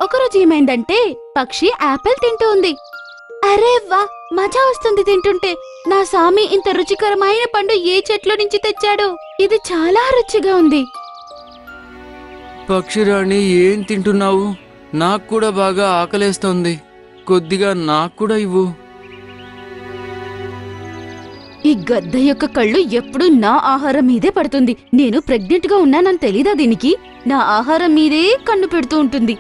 ఒకరోజు ఏమైందంటే పక్షి యాపిల్ తింటూ ఉంది. అరే వా, మజా వస్తుంది తింటుంటే. నా సామి ఇంత రుచికరమైన పండు ఏ చెట్లో నుంచి తెచ్చాడో? ఇది చాలా రుచిగా ఉంది. పక్షిరాణి, ఏం తింటున్నావు? నాకు కూడా బాగా ఆకలేస్తోంది. కొద్దిగా నాకు కూడా ఇవ్వు. ఈ గద్ద యొక్క కళ్ళు ఎప్పుడూ నా ఆహారం మీదే పడుతుంది. నేను ప్రెగ్నెంట్ గా ఉన్నానని తెలీదా దీనికి? నా ఆహారం మీదే కన్ను పెడుతూ ఉంటుంది.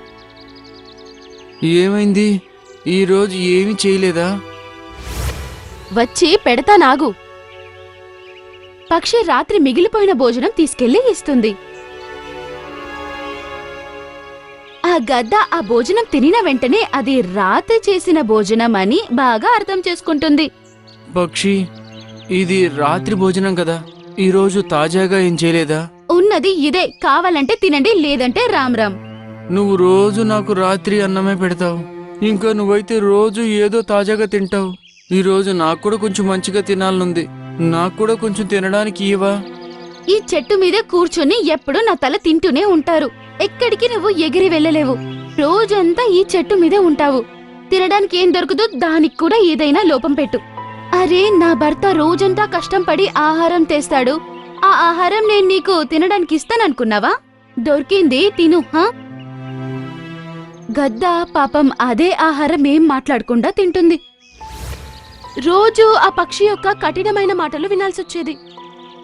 ఏమైంది? ఈరోజు ఏమీ చేయలేదా? వచ్చి పెడతా నాగు. పక్షి రాత్రి మిగిలిపోయిన భోజనం తీసుకెళ్లి ఇస్తుంది. ఆ గద్ద ఆ భోజనం తినిన వెంటనే అది రాత్రి చేసిన భోజనం అని బాగా అర్థం చేసుకుంటుంది. పక్షి, ఇది రాత్రి భోజనం కదా, ఈరోజు తాజాగా ఏం చేయలేదా? ఉన్నది ఇదే, కావాలంటే తినండి, లేదంటే రామ్ రామ్. నువ్వు రోజు నాకు రాత్రి అన్నమే పెడతావు. ఇంకా నువ్వైతే రోజు ఏదో తాజాగా తింటావు. ఈరోజు నాకు కూడా కొంచెం మంచిగా తినాలనుంది. నాకు కూడా కొంచెం తినడానికి ఇవ్వా? ఈ చెట్టు మీదే కూర్చొని ఎప్పుడూ నా తల తింటూనే ఉంటారు. ఎక్కడికి నువ్వు ఎగిరి వెళ్ళలేవు. రోజంతా ఈ చెట్టు మీదే ఉంటావు. తినడానికి ఏం దొరకదో దానికి కూడా ఏదైనా లోపం పెట్టు. అరే, నా భర్త రోజంతా కష్టంపడి ఆహారం తెస్తాడు. ఆ ఆహారం నేను నీకు తినడానికి ఇస్తాననుకున్నావా? దొరికింది తిను. గద్ద పాపం అదే ఆహారం ఏం మాట్లాడకుండా తింటుంది. రోజు ఆ పక్షి యొక్క కఠినమైన మాటలు వినాల్సొచ్చేది.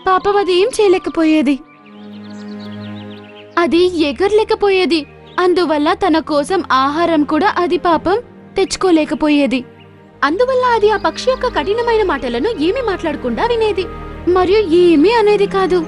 పాపం అది ఏం చేయలేకపోయేది. అది ఎగరలేకపోయేది. అందువల్ల తన కోసం ఆహారం కూడా అది పాపం తెచ్చుకోలేకపోయేది. అందువల్ల అది ఆ పక్షి యొక్క కఠినమైన మాటలను ఏమీ మాట్లాడకుండా వినేది మరియు ఏమీ అనేది కాదు.